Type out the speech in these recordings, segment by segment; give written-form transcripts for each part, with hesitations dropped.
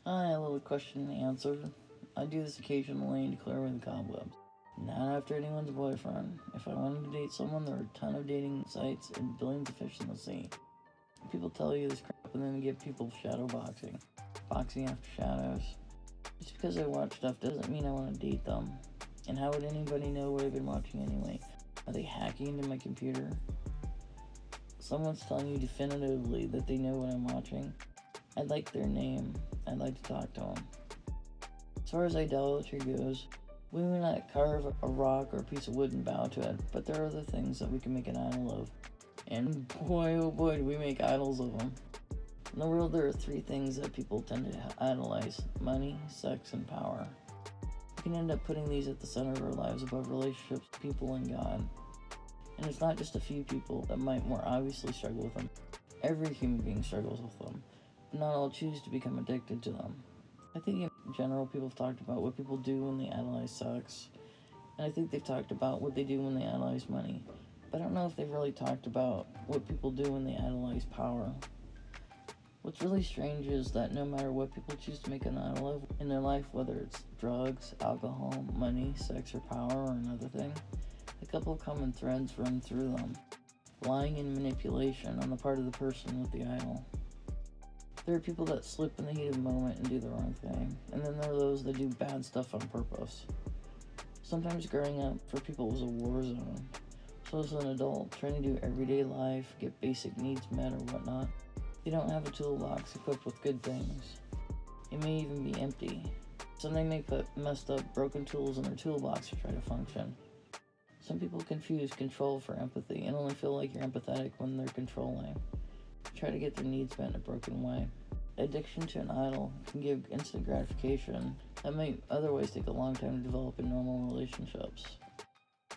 I have a little question and answer. I do this occasionally to clear away the cobwebs. Not after anyone's boyfriend. If I wanted to date someone, there are a ton of dating sites and billions of fish in the sea. People tell you this crap and then give people shadow boxing. Boxing after shadows. Just because I watch stuff doesn't mean I want to date them. And how would anybody know what I've been watching anyway? Are they hacking into my computer? Someone's telling you definitively that they know what I'm watching. I'd like their name. I'd like to talk to them. As far as idolatry goes, we may not carve a rock or a piece of wood and bow to it, but there are other things that we can make an idol of. And boy, oh boy, do we make idols of them. In the world, there are three things that people tend to idolize: money, sex, and power. We can end up putting these at the center of our lives above relationships, people, and God. And it's not just a few people that might more obviously struggle with them. Every human being struggles with them, but not all choose to become addicted to them. I think in general, people have talked about what people do when they idolize sex, and I think they've talked about what they do when they idolize money, but I don't know if they've really talked about what people do when they idolize power. What's really strange is that no matter what people choose to make an idol of in their life, whether it's drugs, alcohol, money, sex, or power, or another thing, a couple of common threads run through them: lying and manipulation on the part of the person with the idol. There are people that slip in the heat of the moment and do the wrong thing, and then there are those that do bad stuff on purpose. Sometimes growing up for people was a war zone, so as an adult trying to do everyday life, get basic needs met or whatnot, they don't have a toolbox equipped with good things. It may even be empty. Some they may put messed up, broken tools in their toolbox to try to function. Some people confuse control for empathy and only feel like you're empathetic when they're controlling. Try to get their needs met in a broken way. Addiction to an idol can give instant gratification that might otherwise take a long time to develop in normal relationships.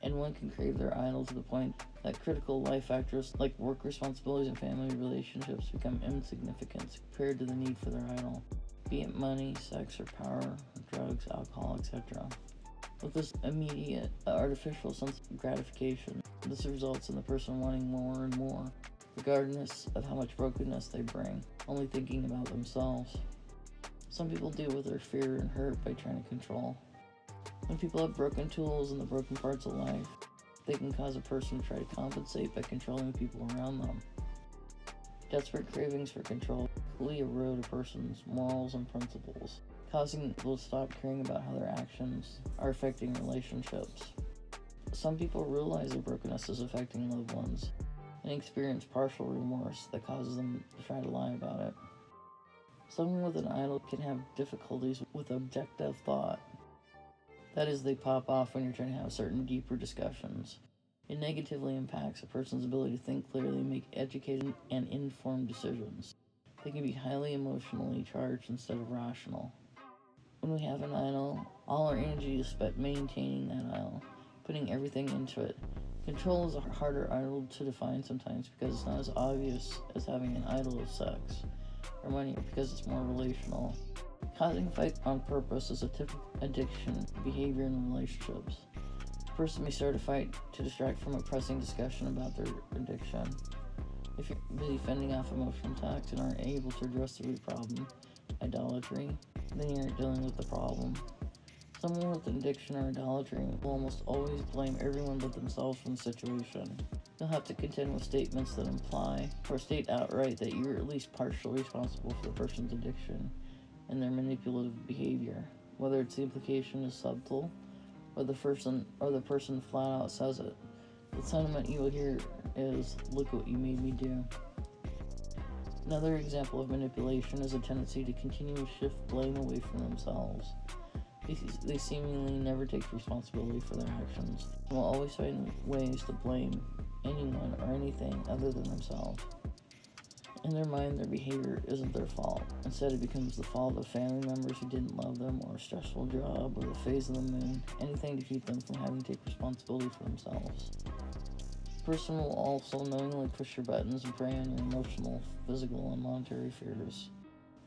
And one can crave their idol to the point that critical life factors like work responsibilities and family relationships become insignificant compared to the need for their idol, be it money, sex, or power, drugs, alcohol, etc. With this immediate, artificial sense of gratification, this results in the person wanting more and more, regardless of how much brokenness they bring, only thinking about themselves. Some people deal with their fear and hurt by trying to control. When people have broken tools in the broken parts of life, they can cause a person to try to compensate by controlling people around them. Desperate cravings for control quickly erode a person's morals and principles, causing people to stop caring about how their actions are affecting relationships. Some people realize their brokenness is affecting loved ones and experience partial remorse that causes them to try to lie about it. Someone with an idol can have difficulties with objective thought. That is, they pop off when you're trying to have certain deeper discussions. It negatively impacts a person's ability to think clearly and make educated and informed decisions. They can be highly emotionally charged instead of rational. When we have an idol, all our energy is spent maintaining that idol, putting everything into it. Control is a harder idol to define sometimes because it's not as obvious as having an idol of sex or money, because it's more relational. Causing fights on purpose is a typical addiction behavior in relationships. The person may start a fight to distract from a pressing discussion about their addiction. If you're busy fending off emotional attacks and aren't able to address the root problem, idolatry, then you aren't dealing with the problem. Someone with addiction or idolatry will almost always blame everyone but themselves for the situation. You'll have to contend with statements that imply or state outright that you're at least partially responsible for the person's addiction and their manipulative behavior, whether its implication is subtle or the person flat out says it. The sentiment you will hear is, "Look what you made me do." Another example of manipulation is a tendency to continually shift blame away from themselves. They seemingly never take responsibility for their actions and will always find ways to blame anyone or anything other than themselves. In their mind, their behavior isn't their fault. Instead, it becomes the fault of family members who didn't love them, or a stressful job, or the phase of the moon, anything to keep them from having to take responsibility for themselves. The person will also knowingly push your buttons and prey on your emotional, physical, and monetary fears.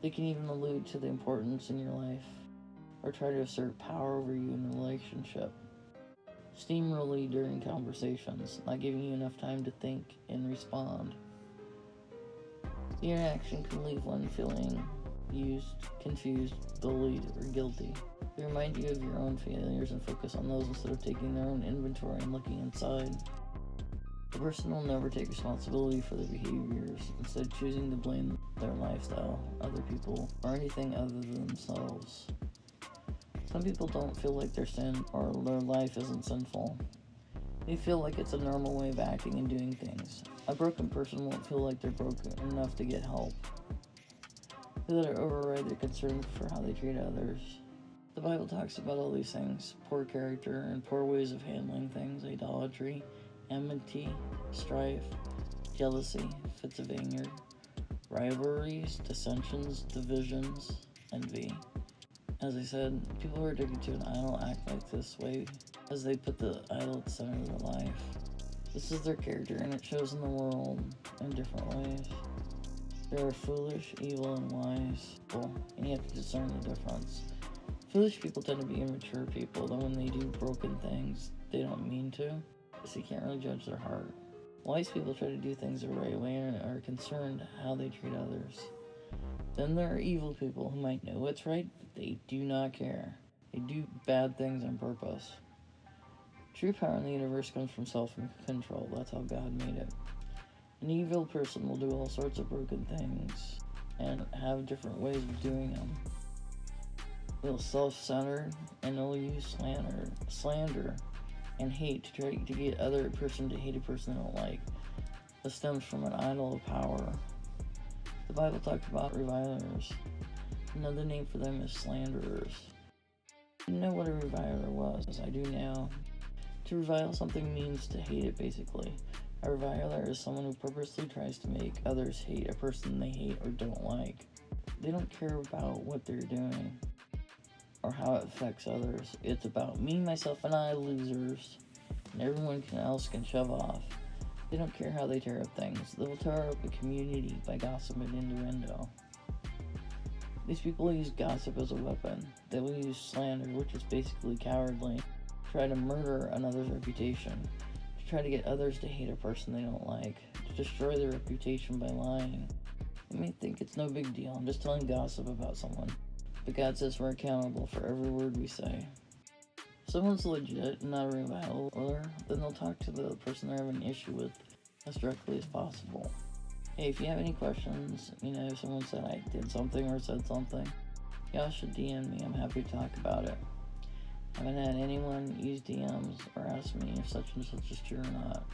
They can even allude to the importance in your life, or try to assert power over you in a relationship. Steamroll you during conversations, not giving you enough time to think and respond. The interaction can leave one feeling used, confused, bullied, or guilty. They remind you of your own failures and focus on those instead of taking their own inventory and looking inside. The person will never take responsibility for their behaviors, instead choosing to blame their lifestyle, other people, or anything other than themselves. Some people don't feel like their sin or their life isn't sinful. They feel like it's a normal way of acting and doing things. A broken person won't feel like they're broken enough to get help. They let it override their concern for how they treat others. The Bible talks about all these things: poor character and poor ways of handling things, idolatry, enmity, strife, jealousy, fits of anger, rivalries, dissensions, divisions, envy. As I said, people who are addicted to an idol act like this way as they put the idol at the center of their life. This is their character, and it shows in the world in different ways. There are foolish, evil, and wise people, and you have to discern the difference. Foolish people tend to be immature people, though when they do broken things, they don't mean to, so you can't really judge their heart. Wise people try to do things the right way and are concerned how they treat others. Then there are evil people who might know what's right, but they do not care. They do bad things on purpose. True power in the universe comes from self-control. That's how God made it. An evil person will do all sorts of broken things and have different ways of doing them. They'll self-centered, and they'll use slander and hate to try to get other person to hate a person they don't like. This stems from an idol of power. The Bible talks about revilers. Another name for them is slanderers. I didn't know what a reviler was, as I do now. To revile something means to hate it, basically. A reviler is someone who purposely tries to make others hate a person they hate or don't like. They don't care about what they're doing or how it affects others. It's about me, myself, and I, losers, and everyone else can shove off. They don't care how they tear up things. They will tear up a community by gossip and innuendo. These people use gossip as a weapon. They will use slander, which is basically cowardly, to try to murder another's reputation, to try to get others to hate a person they don't like, to destroy their reputation by lying. You may think it's no big deal, I'm just telling gossip about someone, but God says we're accountable for every word we say. If someone's legit and not a reviler, then they'll talk to the person they're having an issue with as directly as possible. Hey, if you have any questions, if someone said I did something or said something, y'all should DM me. I'm happy to talk about it. I haven't had anyone use DMs or ask me if such and such is true or not.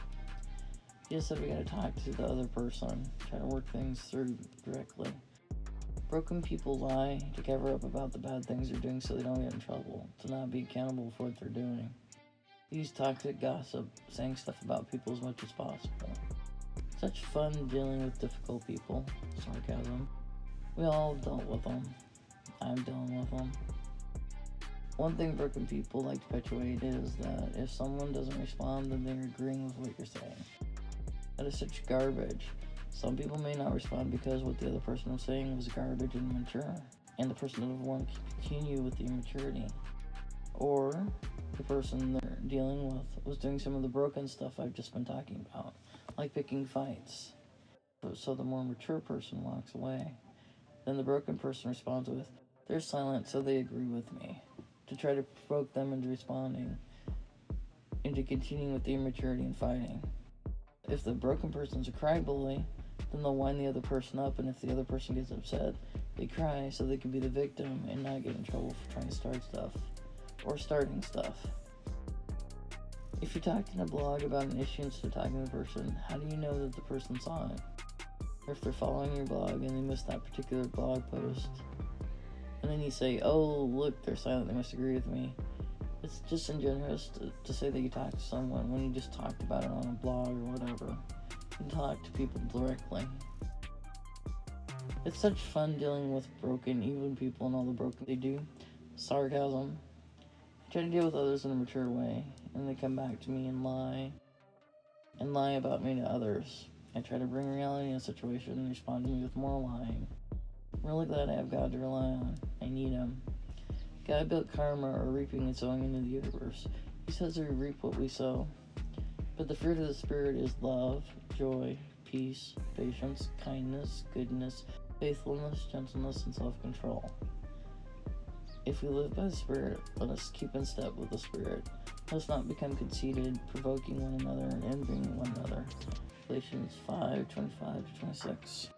He just said we gotta talk to the other person, try to work things through directly. Broken people lie to cover up about the bad things they're doing so they don't get in trouble, to not be accountable for what they're doing. They use toxic gossip, saying stuff about people as much as possible. Such fun dealing with difficult people. Sarcasm. We all dealt with them. I'm dealing with them. One thing broken people like to perpetuate is that if someone doesn't respond, then they're agreeing with what you're saying. That is such garbage. Some people may not respond because what the other person was saying was garbage and immature, and the person doesn't want to continue with the immaturity. Or the person they're dealing with was doing some of the broken stuff I've just been talking about, like picking fights. So the more mature person walks away. Then the broken person responds with, they're silent so they agree with me, to try to provoke them into responding, into continuing with the immaturity and fighting. If the broken person's a cry bully, then they'll wind the other person up, and if the other person gets upset, they cry so they can be the victim and not get in trouble for trying to start stuff, or starting stuff. If you talked in a blog about an issue instead of talking to the person, how do you know that the person saw it? Or if they're following your blog and they missed that particular blog post, and then you say, oh, look, they're silent, they must agree with me. It's disingenuous to say that you talked to someone when you just talked about it on a blog or whatever. You talk to people directly. It's such fun dealing with broken, even people and all the broken they do. Sarcasm. I try to deal with others in a mature way, and they come back to me and lie about me to others. I try to bring reality in a situation and respond to me with more lying. I'm really glad I have God to rely on. I need Him. God built karma, or reaping and sowing, into the universe. He says we reap what we sow. But the fruit of the Spirit is love, joy, peace, patience, kindness, goodness, faithfulness, gentleness, and self-control. If we live by the Spirit, let us keep in step with the Spirit. Let us not become conceited, provoking one another and envying one another. Galatians 5:25-26.